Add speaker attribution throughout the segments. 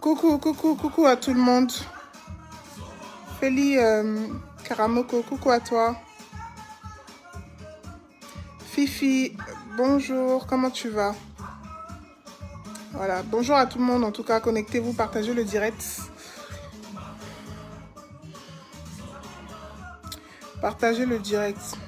Speaker 1: Coucou, coucou, coucou à tout le monde. Feli Karamoko, coucou à toi. Fifi, bonjour, comment tu vas? Voilà, bonjour à tout le monde, en tout cas, connectez-vous, partagez le direct. Partagez le direct.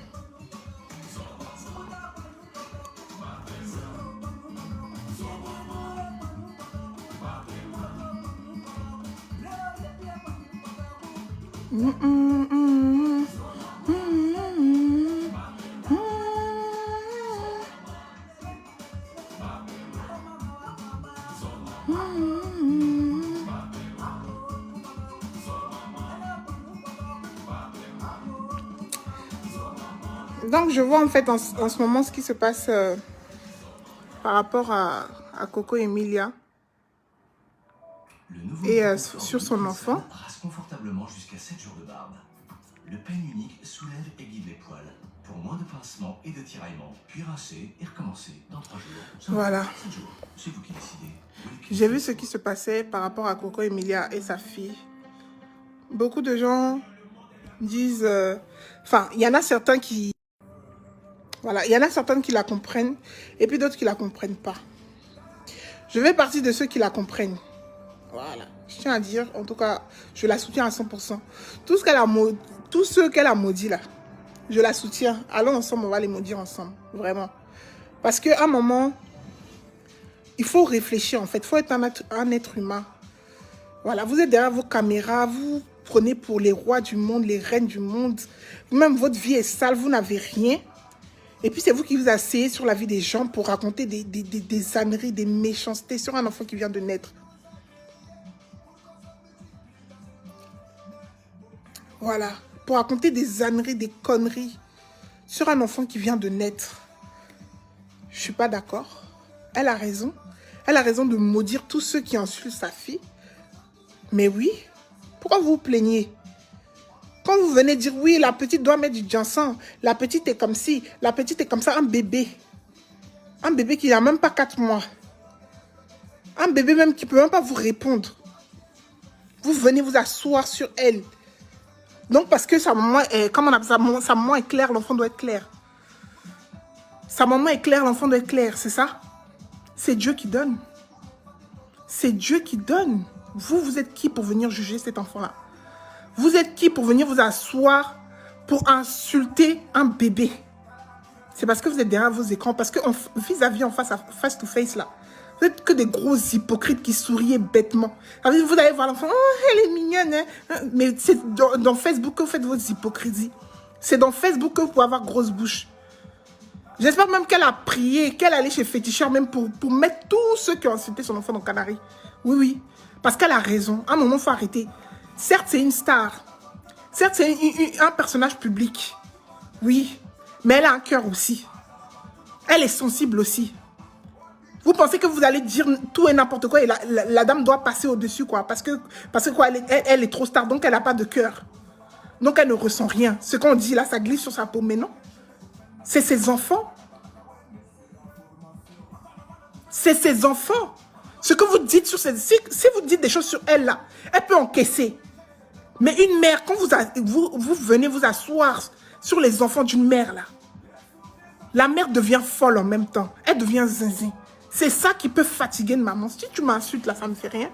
Speaker 1: Donc, je vois en fait en ce moment ce qui se passe par rapport à Coco Emilia et sur son enfant.
Speaker 2: Rase confortablement jusqu'à 7 jours de barbe. Le peigne unique soulève et guide les poils pour moins de pincements et de tiraillements, puis rincer et recommencer dans 3 jours.
Speaker 1: Voilà.
Speaker 2: 7 jours. C'est vous qui décidez.
Speaker 1: J'ai vu ce qui se passait par rapport à Coco Emilia et sa fille. Beaucoup de gens disent... Enfin, il y en a certains qui... Voilà, il y en a certaines qui la comprennent et puis d'autres qui la comprennent pas. Je fais partie de ceux qui la comprennent. Voilà, je tiens à dire, en tout cas, je la soutiens à 100%. Tout ce qu'elle a maudit là, je la soutiens. Allons ensemble, on va les maudire ensemble, vraiment. Parce qu'à un moment, il faut réfléchir en fait, il faut être un être humain. Voilà, vous êtes derrière vos caméras, vous prenez pour les rois du monde, les reines du monde. Même votre vie est sale, vous n'avez rien. Et puis c'est vous qui vous asseyez sur la vie des gens pour raconter des âneries, des méchancetés sur un enfant qui vient de naître. Voilà, pour raconter des âneries, des conneries sur un enfant qui vient de naître. Je ne suis pas d'accord. Elle a raison. Elle a raison de maudire tous ceux qui insultent sa fille. Mais oui, pourquoi vous vous plaignez? Quand vous venez dire, oui, la petite doit mettre du ginseng, la petite est comme ci, la petite est comme ça, un bébé qui n'a même pas 4 mois. Un bébé même qui ne peut même pas vous répondre. Vous venez vous asseoir sur elle. Donc parce que sa maman est, comment on appelle ça, sa maman est claire, l'enfant doit être clair. Sa maman est claire, l'enfant doit être clair, c'est ça? C'est Dieu qui donne. C'est Dieu qui donne. Vous êtes qui pour venir juger cet enfant-là? Vous êtes qui pour venir vous asseoir pour insulter un bébé? C'est parce que vous êtes derrière vos écrans, parce que vis-à-vis, en face to face, là, vous êtes que des gros hypocrites qui souriez bêtement. Vous allez voir l'enfant, oh, elle est mignonne, hein? Mais c'est dans Facebook que vous faites vos hypocrisies. C'est dans Facebook que vous pouvez avoir grosse bouche. J'espère même qu'elle a prié, qu'elle allait chez Féticheur même pour mettre tous ceux qui ont insulté son enfant dans Canary. Oui, oui, parce qu'elle a raison. À un moment, il faut arrêter. Certes, c'est une star. Certes, c'est un personnage public. Oui, mais elle a un cœur aussi. Elle est sensible aussi. Vous pensez que vous allez dire tout et n'importe quoi et la dame doit passer au-dessus, quoi. Parce que quoi, elle est trop star, donc elle n'a pas de cœur. Donc elle ne ressent rien. Ce qu'on dit là, ça glisse sur sa peau. Mais non. C'est ses enfants. C'est ses enfants. Ce que vous dites sur si vous dites des choses sur elle là, elle peut encaisser. Mais une mère, quand vous venez vous asseoir sur les enfants d'une mère là, la mère devient folle en même temps. Elle devient zinzin. C'est ça qui peut fatiguer une maman. Si tu m'insultes là, ça ne me fait rien.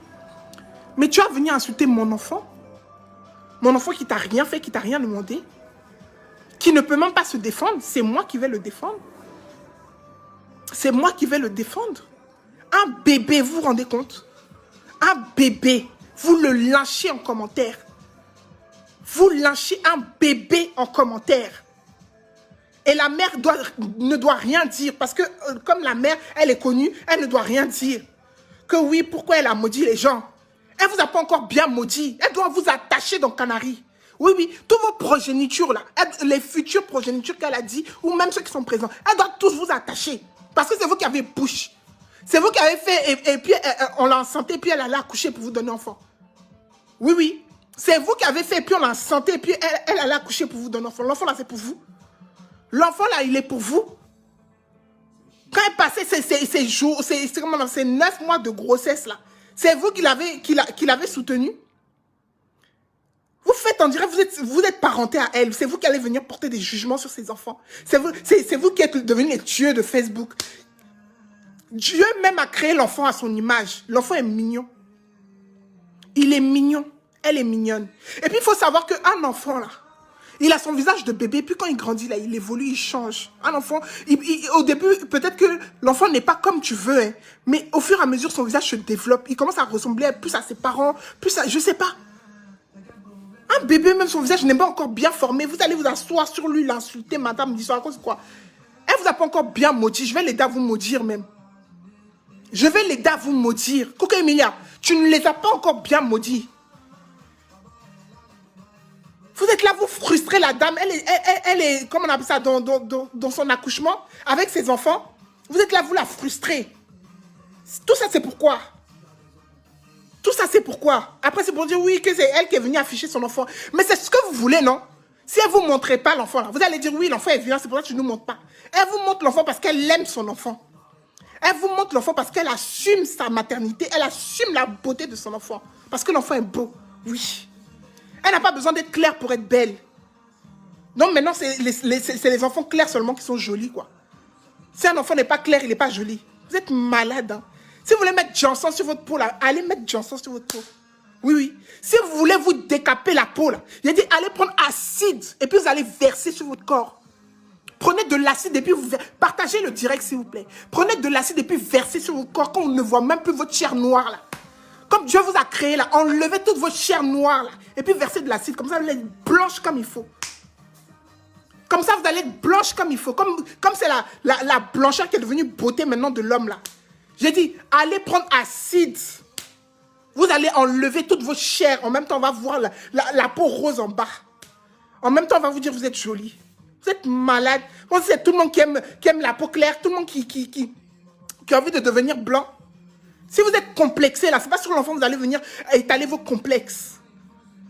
Speaker 1: Mais tu vas venir insulter mon enfant qui t'a rien fait, qui t'a rien demandé, qui ne peut même pas se défendre. C'est moi qui vais le défendre. C'est moi qui vais le défendre. Un bébé, vous vous rendez compte? Un bébé, vous le lâchez en commentaire. Vous lâchez un bébé en commentaire. Et la mère ne doit rien dire. Parce que comme la mère, elle est connue, elle ne doit rien dire. Que oui, pourquoi elle a maudit les gens? Elle ne vous a pas encore bien maudit. Elle doit vous attacher dans Canary. Oui, oui, toutes vos progénitures là, les futures progénitures qu'elle a dit, ou même ceux qui sont présents, elle doit tous vous attacher. Parce que c'est vous qui avez bouche. C'est vous qui avez fait, et puis on l'a enceinté, et puis elle allait accoucher pour vous donner enfant. Oui, oui. C'est vous qui avez fait, et puis on l'a enceinté, et puis elle allait accoucher pour vous donner enfant. L'enfant là, c'est pour vous. L'enfant là, il est pour vous. Quand elle passait ces jours, ces 9 mois de grossesse là, C'est vous qui l'avez soutenu. Vous faites, on dirait, vous êtes parenté à elle. C'est vous qui allez venir porter des jugements sur ses enfants. C'est vous qui êtes devenus les dieux de Facebook. Dieu même a créé l'enfant à son image. L'enfant est mignon. Il est mignon. Elle est mignonne. Et puis, il faut savoir qu'un enfant, là, il a son visage de bébé. Puis, quand il grandit, là, il évolue, il change. Un enfant, au début, peut-être que l'enfant n'est pas comme tu veux. Hein, mais au fur et à mesure, son visage se développe. Il commence à ressembler plus à ses parents, plus à... Je sais pas. Un bébé, même son visage n'est pas encore bien formé. Vous allez vous asseoir sur lui, l'insulter, madame, disant à cause de quoi? Elle vous a pas encore bien maudit. Je vais l'aider à vous maudire même. Je vais l'aider à vous maudire. Coco Emilia, tu ne les as pas encore bien maudits. Vous êtes là, vous frustrez la dame. Elle est comment on appelle ça, dans son accouchement, avec ses enfants. Vous êtes là, vous la frustrez. Tout ça, c'est pourquoi? Tout ça, c'est pourquoi? Après, c'est pour dire, oui, que c'est elle qui est venue afficher son enfant. Mais c'est ce que vous voulez, non? Si elle ne vous montre pas l'enfant, vous allez dire, oui, l'enfant est violent, c'est pour ça que tu ne nous montres pas. Elle vous montre l'enfant parce qu'elle aime son enfant. Elle vous montre l'enfant parce qu'elle assume sa maternité. Elle assume la beauté de son enfant. Parce que l'enfant est beau. Oui. Elle n'a pas besoin d'être claire pour être belle. Non, maintenant, c'est les enfants clairs seulement qui sont jolis, quoi. Si un enfant n'est pas clair, il n'est pas joli. Vous êtes malade, hein. Si vous voulez mettre Johnson sur votre peau, là, allez mettre Johnson sur votre peau. Oui, oui. Si vous voulez vous décaper la peau, là, il a dit, allez prendre acide et puis vous allez verser sur votre corps. Prenez de l'acide et puis vous partagez le direct, s'il vous plaît. Prenez de l'acide et puis versez sur votre corps quand on ne voit même plus votre chair noire, là. Comme Dieu vous a créé, là, enlevez toute votre chair noire, là, et puis versez de l'acide. Comme ça, vous allez être blanche comme il faut. Comme ça, vous allez être blanche comme il faut. Comme c'est la blancheur qui est devenue beauté maintenant de l'homme, là. J'ai dit, allez prendre acide. Vous allez enlever toute votre chair. En même temps, on va voir la peau rose en bas. En même temps, on va vous dire, vous êtes jolie. Vous êtes malade. C'est tout le monde qui aime la peau claire. Tout le monde qui a envie de devenir blanc. Si vous êtes complexé, là, c'est pas sur l'enfant que vous allez venir étaler vos complexes.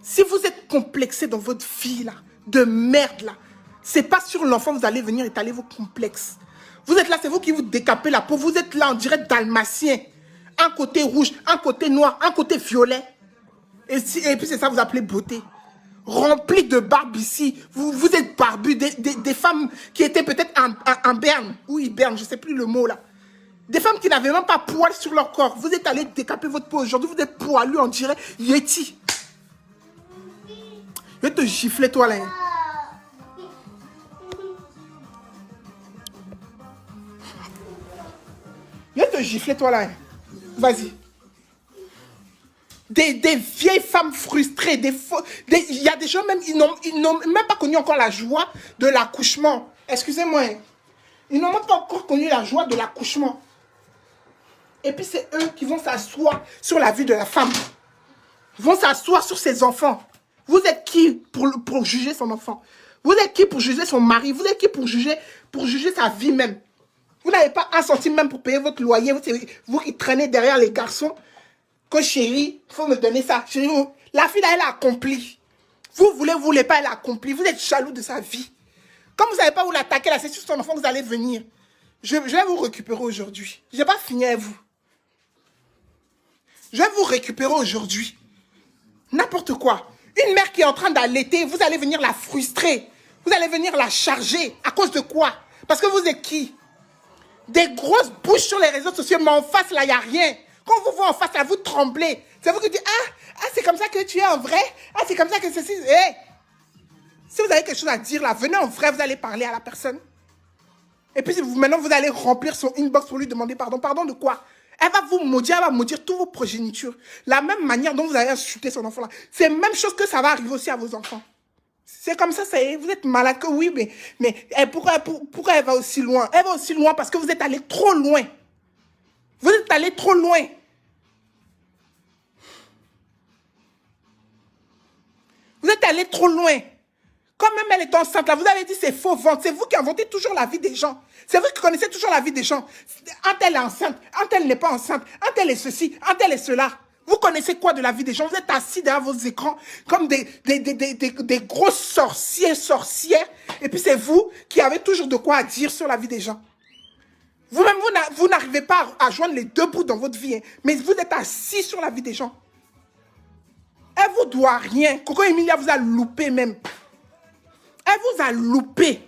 Speaker 1: Si vous êtes complexé dans votre vie, là, de merde, là, c'est pas sur l'enfant que vous allez venir étaler vos complexes. Vous êtes là, c'est vous qui vous décapez la peau. Vous êtes là, on dirait dalmatien. Un côté rouge, un côté noir, un côté violet. Et puis c'est ça, vous appelez beauté. Rempli de barbe ici. Vous êtes barbu. Des femmes qui étaient peut-être en berne. Ou hiberne, je ne sais plus le mot là. Des femmes qui n'avaient même pas poil sur leur corps. Vous êtes allé décaper votre peau. Aujourd'hui, vous êtes poilu, on dirait Yeti. Je vais te gifler, toi là. Je vais te gifler, toi là. Vas-y. Des vieilles femmes frustrées. Il y a des gens même, ils n'ont même pas connu encore la joie de l'accouchement. Excusez-moi. Ils n'ont même pas encore connu la joie de l'accouchement. Et puis c'est eux qui vont s'asseoir sur la vie de la femme. Ils vont s'asseoir sur ses enfants. Vous êtes qui pour juger son enfant? Vous êtes qui pour juger son mari? Vous êtes qui pour juger sa vie même? Vous n'avez pas un centime même pour payer votre loyer. Vous qui traînez derrière les garçons. Que chérie, il faut me donner ça. Chérie, la fille là, elle a accompli. Vous voulez pas, elle a accompli. Vous êtes jaloux de sa vie. Comme vous ne savez pas où l'attaquer, là, c'est sur son enfant que vous allez venir. Je vais vous récupérer aujourd'hui. Je n'ai pas fini avec vous. Je vais vous récupérer aujourd'hui. N'importe quoi. Une mère qui est en train d'allaiter, vous allez venir la frustrer. Vous allez venir la charger. À cause de quoi? Parce que vous êtes qui? Des grosses bouches sur les réseaux sociaux, mais en face, là, il n'y a rien. Quand vous voyez en face, là, vous tremblez. C'est vous qui dites, c'est comme ça que tu es en vrai. C'est comme ça que ceci. Hey. Si vous avez quelque chose à dire, là, venez en vrai, vous allez parler à la personne. Et puis, maintenant, vous allez remplir son inbox pour lui demander pardon. Pardon de quoi? Elle va vous maudire, elle va maudire tous vos progénitures. La même manière dont vous allez insulter son enfant là. C'est la même chose que ça va arriver aussi à vos enfants. C'est comme ça, vous êtes malade que oui, mais pourquoi elle va aussi loin? Elle va aussi loin parce que vous êtes allé trop loin. Vous êtes allé trop loin. Vous êtes allé trop loin. Quand même elle est enceinte, là, vous avez dit c'est faux vente. C'est vous qui inventez toujours la vie des gens. C'est vous qui connaissez toujours la vie des gens. Un tel est enceinte, un tel n'est pas enceinte, un tel est ceci, un tel est cela. Vous connaissez quoi de la vie des gens? Vous êtes assis derrière vos écrans comme des grosses sorcières. Et puis c'est vous qui avez toujours de quoi à dire sur la vie des gens. Vous-même, vous n'arrivez pas à joindre les deux bouts dans votre vie. Hein, mais vous êtes assis sur la vie des gens. Elle vous doit rien. Coco Emilia vous a loupé même. Elle vous a loupé.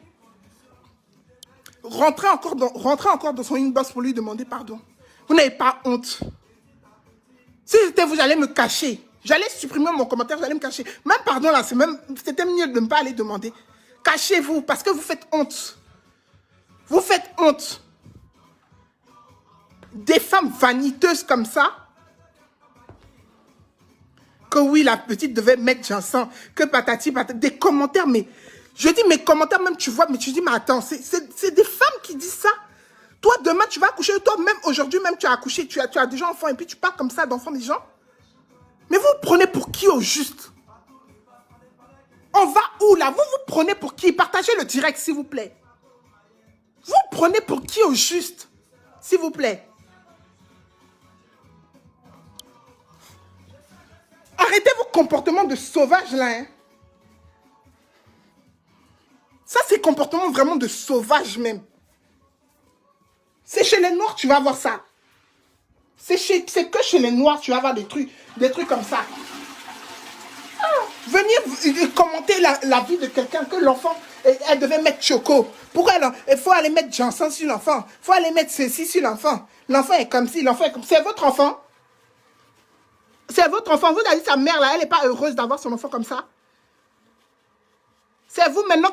Speaker 1: Rentrez encore dans son inbox pour lui demander pardon. Vous n'avez pas honte. Si c'était vous, j'allais me cacher. J'allais supprimer mon commentaire, j'allais me cacher. Même pardon là, c'était mieux de ne pas aller demander. Cachez-vous parce que vous faites honte. Vous faites honte. Des femmes vaniteuses comme ça. Que oui, la petite devait mettre Jansan. Que patati, patati. Des commentaires, mais... Je dis mes commentaires même, tu vois, mais tu dis, mais attends, c'est des femmes qui disent ça. Toi, demain, tu vas accoucher. Toi, même aujourd'hui, même, tu as accouché. Tu as déjà enfant et puis tu parles comme ça d'enfants des gens. Mais vous prenez pour qui au juste? On va où là? Vous prenez pour qui? Partagez le direct, s'il vous plaît. Vous prenez pour qui au juste? S'il vous plaît. Arrêtez vos comportements de sauvage là. Hein. Ça, c'est comportement vraiment de sauvage même. C'est chez les Noirs, tu vas voir ça. C'est que chez les Noirs, tu vas avoir des trucs comme ça. Venir commenter la vie de quelqu'un que l'enfant, elle devait mettre Choco. Pourquoi il faut aller mettre Jansan sur l'enfant? Il faut aller mettre ceci sur l'enfant. L'enfant est comme ci, l'enfant est comme... C'est votre enfant. C'est votre enfant. Vous avez dit sa mère là, elle n'est pas heureuse d'avoir son enfant comme ça. C'est vous maintenant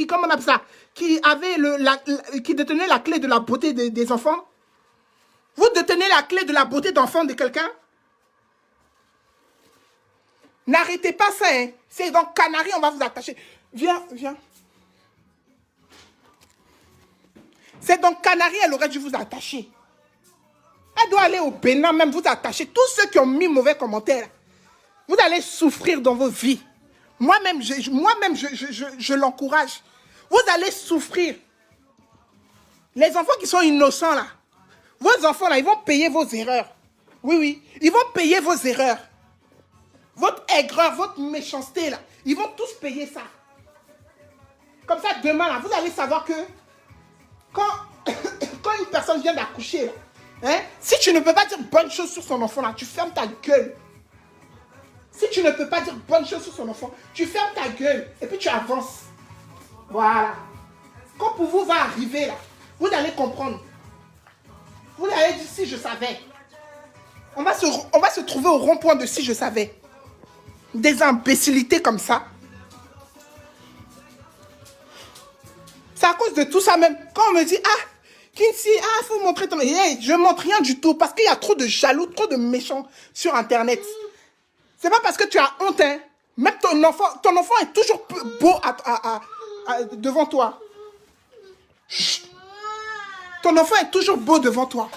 Speaker 1: comment on appelle ça, qui détenez la clé de la beauté des enfants. Vous détenez la clé de la beauté d'enfant de quelqu'un. N'arrêtez pas ça, hein. C'est dans Canaries, on va vous attacher. Viens. C'est dans Canaries, elle aurait dû vous attacher. Elle doit aller au Bénin même vous attacher. Tous ceux qui ont mis mauvais commentaires, vous allez souffrir dans vos vies. Moi-même, je l'encourage. Vous allez souffrir. Les enfants qui sont innocents là, vos enfants là, ils vont payer vos erreurs. Oui, ils vont payer vos erreurs. Votre aigreur, votre méchanceté là, ils vont tous payer ça. Comme ça, demain là, vous allez savoir que quand une personne vient d'accoucher là, hein, si tu ne peux pas dire bonne chose sur son enfant là, tu fermes ta gueule. Si tu ne peux pas dire bonne chose sur son enfant, tu fermes ta gueule et puis tu avances. Voilà. Quand pour vous va arriver là, vous allez comprendre. Vous allez dire si je savais. On va se trouver au rond-point de si je savais. Des imbécilités comme ça. C'est à cause de tout ça même. Quand on me dit, Kinsey, il faut montrer ton... Hey, je ne montre rien du tout parce qu'il y a trop de jaloux, trop de méchants sur Internet. C'est pas parce que tu as honte, hein. Même ton enfant est toujours beau devant toi. Chut. Ton enfant est toujours beau devant toi.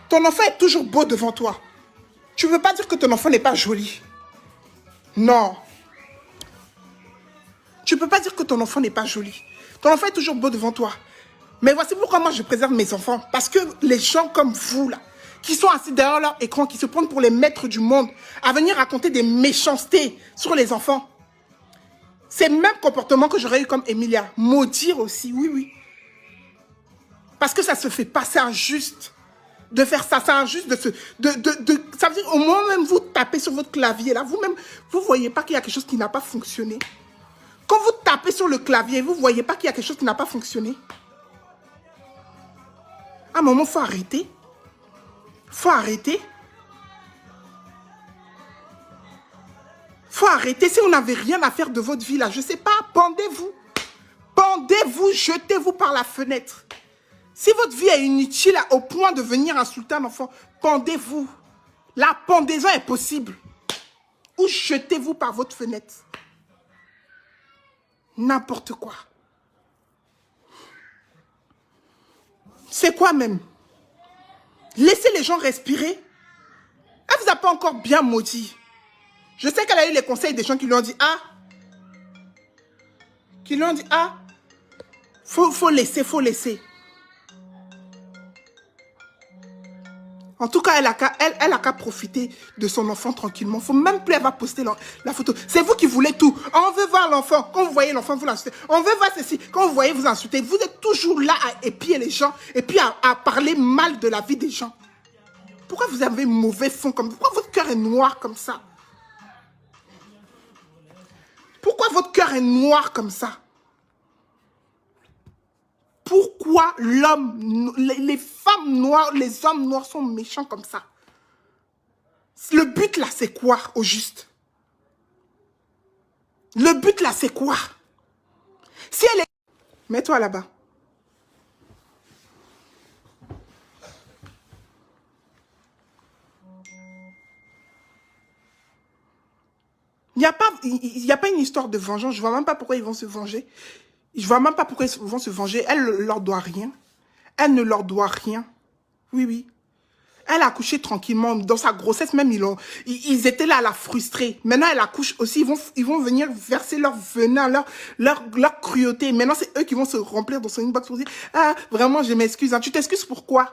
Speaker 1: Ton enfant est toujours beau devant toi. Tu ne veux pas dire que ton enfant n'est pas joli. Non. Tu ne peux pas dire que ton enfant n'est pas joli. Ton enfant est toujours beau devant toi. Mais voici pourquoi moi je préserve mes enfants. Parce que les gens comme vous là, qui sont assis derrière leur écran, qui se prennent pour les maîtres du monde, à venir raconter des méchancetés sur les enfants. C'est le même comportement que j'aurais eu comme Emilia. Maudire aussi, oui. Parce que ça se fait pas, c'est injuste de faire ça. C'est injuste ça veut dire, au moment même vous tapez sur votre clavier là, vous-même, vous voyez pas qu'il y a quelque chose qui n'a pas fonctionné. Quand vous tapez sur le clavier, vous voyez pas qu'il y a quelque chose qui n'a pas fonctionné. À un moment, il faut arrêter. Faut arrêter. Faut arrêter. Si vous n'avez rien à faire de votre vie, là, je ne sais pas, pendez-vous. Pendez-vous, jetez-vous par la fenêtre. Si votre vie est inutile au point de venir insulter un enfant, pendez-vous. La pendaison est possible. Ou jetez-vous par votre fenêtre. N'importe quoi. C'est quoi même? Laissez les gens respirer. Elle vous a pas encore bien maudit. Je sais qu'elle a eu les conseils des gens qui lui ont dit faut laisser. En tout cas, elle a qu'à profiter de son enfant tranquillement. Faut même plus, elle va poster la photo. C'est vous qui voulez tout. On veut voir l'enfant. Quand vous voyez l'enfant, vous l'insultez. On veut voir ceci. Quand vous voyez, vous insultez. Vous êtes toujours là à épier les gens et puis à parler mal de la vie des gens. Pourquoi vous avez mauvais fond comme ça? Pourquoi votre cœur est noir comme ça? Pourquoi votre cœur est noir comme ça? Pourquoi l'homme, les femmes noires, les hommes noirs sont méchants comme ça? Le but là, c'est quoi au juste? Le but là, c'est quoi? Si elle est... Mets-toi là-bas. Il n'y a pas une histoire de vengeance. Je ne vois même pas pourquoi ils vont se venger. Je ne vois même pas pourquoi ils vont se venger. Elle ne leur doit rien. Elle ne leur doit rien. Oui, oui. Elle a accouché tranquillement. Dans sa grossesse, même, ils étaient là à la frustrer. Maintenant, elle accouche aussi. Ils vont venir verser leur venin, leur cruauté. Maintenant, c'est eux qui vont se remplir dans son inbox pour dire « Ah, vraiment, je m'excuse. Hein. Tu t'excuses pourquoi?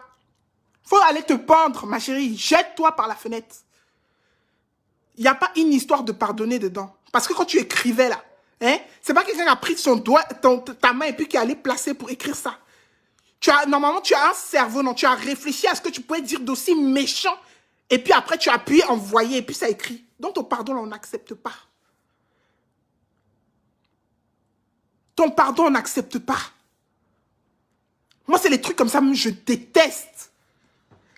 Speaker 1: Faut aller te pendre, ma chérie. Jette-toi par la fenêtre. » Il n'y a pas une histoire de pardonner dedans. Parce que quand tu écrivais là, hein, c'est pas quelqu'un qui a pris son doigt, ta main et puis qui est allé placer pour écrire ça. Normalement, tu as un cerveau, non, tu as réfléchi à ce que tu pouvais dire d'aussi méchant. Et puis après, tu as appuyé, envoyé, et puis ça écrit. Donc ton pardon, là, on n'accepte pas. Ton pardon, on n'accepte pas. Moi, c'est les trucs comme ça, je déteste.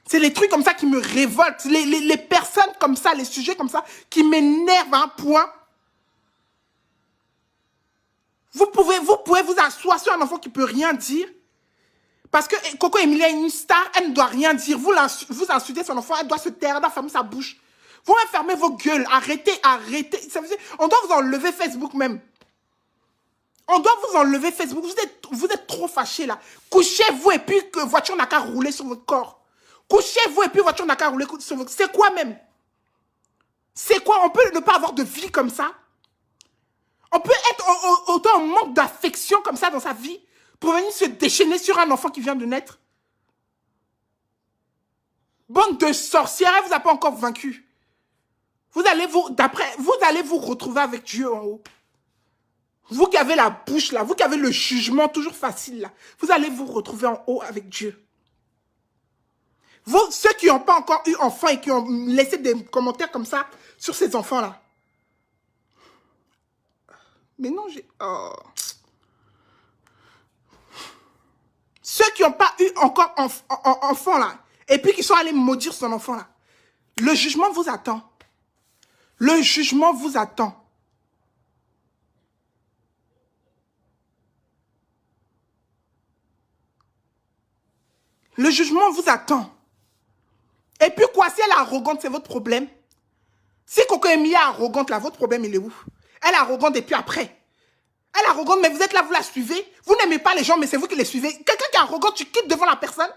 Speaker 1: C'est les trucs comme ça qui me révoltent. Les personnes comme ça, les sujets comme ça, qui m'énervent à un point. Vous pouvez vous asseoir sur un enfant qui ne peut rien dire. Parce que Coco Emilia est une star, elle ne doit rien dire. Vous insultez son enfant, elle doit se taire, elle doit fermer sa bouche. Vous fermez vos gueules, arrêtez. Ça veut dire, on doit vous enlever Facebook même. On doit vous enlever Facebook. Vous êtes trop fâchés là. Couchez-vous et puis que voiture n'a qu'à rouler sur votre corps. Couchez-vous et puis voiture n'a qu'à rouler sur votre corps. C'est quoi même? C'est quoi? On peut ne pas avoir de vie comme ça? On peut être autant en manque d'affection comme ça dans sa vie pour venir se déchaîner sur un enfant qui vient de naître? Bande de sorcières, elle ne vous a pas encore vaincu. Vous allez vous retrouver avec Dieu en haut. Vous qui avez la bouche là, vous qui avez le jugement toujours facile là, vous allez vous retrouver en haut avec Dieu. Vous, ceux qui n'ont pas encore eu enfant et qui ont laissé des commentaires comme ça sur ces enfants-là. Mais non, j'ai... Oh. Ceux qui n'ont pas eu encore enfant là, et puis qui sont allés maudire son enfant là, le jugement vous attend. Le jugement vous attend. Le jugement vous attend. Et puis quoi, si elle est arrogante, c'est votre problème. Si Coco Emilia est arrogante, là, votre problème, il est où? Elle est arrogante et puis après. Elle est arrogante, mais vous êtes là, vous la suivez. Vous n'aimez pas les gens, mais c'est vous qui les suivez. Quelqu'un qui est arrogant, tu quittes devant la personne.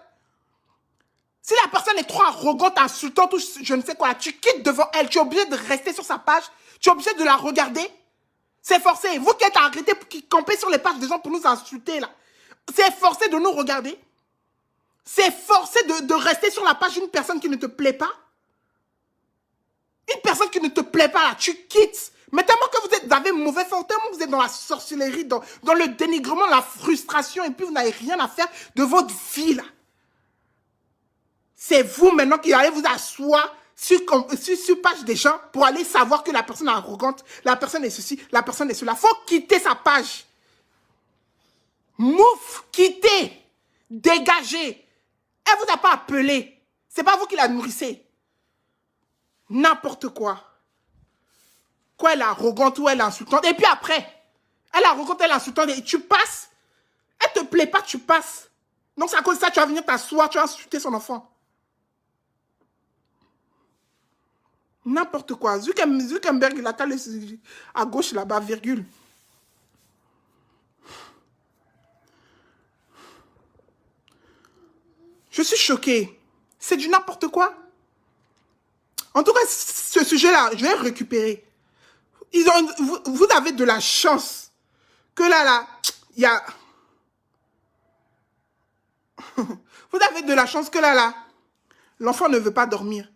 Speaker 1: Si la personne est trop arrogante, insultante ou je ne sais quoi, tu quittes devant elle. Tu es obligé de rester sur sa page. Tu es obligé de la regarder. C'est forcé. Vous qui êtes arrêtés, qui campez sur les pages des gens pour nous insulter, là. C'est forcé de nous regarder. C'est forcé de rester sur la page d'une personne qui ne te plaît pas. Une personne qui ne te plaît pas, là, tu quittes. Mais tellement que vous avez mauvais fond, tellement que vous êtes dans la sorcellerie, dans le dénigrement, la frustration, et puis vous n'avez rien à faire de votre vie, là. C'est vous maintenant qui allez vous asseoir sur page des gens pour aller savoir que la personne est arrogante, la personne est ceci, la personne est cela. Faut quitter sa page. Mouf, quittez, dégagez. Elle vous a pas appelé. C'est pas vous qui la nourrissez. N'importe quoi. Quoi, elle est arrogante ou elle est insultante. Et puis après, elle est arrogante, elle est insultante et tu passes. Elle te plaît pas, tu passes. Donc c'est à cause de ça, tu vas venir t'asseoir, tu vas insulter son enfant. N'importe quoi. Zuckerberg, il a calé à gauche là-bas, virgule. Je suis choquée. C'est du n'importe quoi. En tout cas, ce sujet-là, je vais le récupérer. Vous avez de la chance que là, il y a... Vous avez de la chance que là, L'enfant ne veut pas dormir. De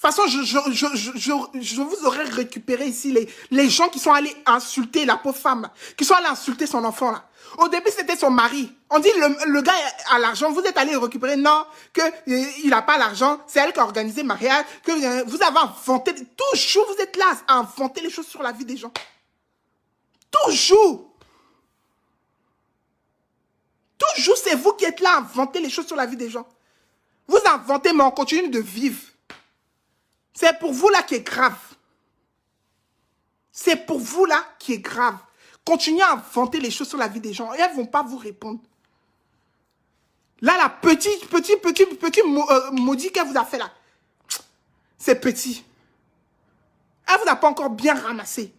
Speaker 1: toute façon, je vous aurais récupéré ici les gens qui sont allés insulter la pauvre femme, là, qui sont allés insulter son enfant. Là. Au début, c'était son mari. On dit le gars a l'argent, vous êtes allé le récupérer. Non, qu'il n'a pas l'argent, c'est elle qui a organisé le mariage, que vous avez inventé. Toujours, vous êtes là à inventer les choses sur la vie des gens. Toujours. Toujours, c'est vous qui êtes là à inventer les choses sur la vie des gens. Vous inventez, mais on continue de vivre. C'est pour vous là qui est grave. C'est pour vous là qui est grave. Continuez à inventer les choses sur la vie des gens et elles ne vont pas vous répondre. Là, la petit maudit qu'elle vous a fait là, c'est petit. Elle vous a pas encore bien ramassé.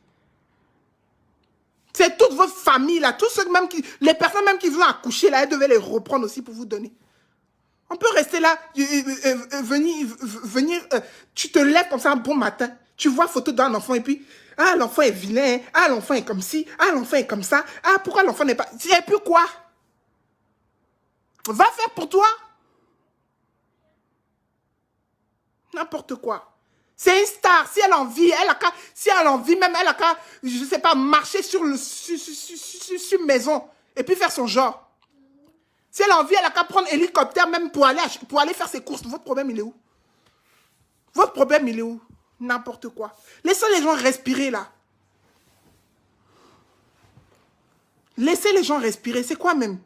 Speaker 1: C'est toute votre famille là, tous ceux même qui, les personnes même qui vous ont accouché là, elles devaient les reprendre aussi pour vous donner. On peut rester là, venir, tu te lèves comme ça un bon matin, tu vois photo d'un enfant et puis, ah l'enfant est vilain, ah l'enfant est comme ci, ah l'enfant est comme ça, ah pourquoi l'enfant n'est pas, et puis quoi? Va faire pour toi. N'importe quoi. C'est une star, si elle a envie, même elle a qu'à, je sais pas, marcher sur maison et puis faire son genre. Si elle a envie, elle a qu'à prendre hélicoptère même pour aller faire ses courses. Votre problème, il est où? Votre problème, il est où? N'importe quoi. Laissez les gens respirer, là. Laissez les gens respirer. C'est quoi même?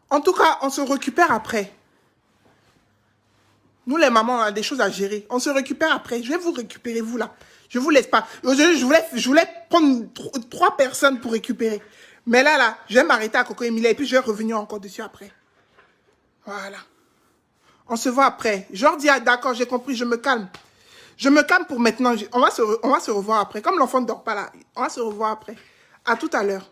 Speaker 1: En tout cas, on se récupère après. Nous, les mamans, on a des choses à gérer. On se récupère après. Je vais vous récupérer, vous, là. Je vous laisse pas. Je voulais prendre 3 personnes pour récupérer. Mais là, je vais m'arrêter à Coco Emilia et puis je vais revenir encore dessus après. Voilà. On se voit après. Jordi, ah, d'accord, j'ai compris, je me calme. Je me calme pour maintenant. On va se revoir après. Comme l'enfant ne dort pas là, on va se revoir après. À tout à l'heure.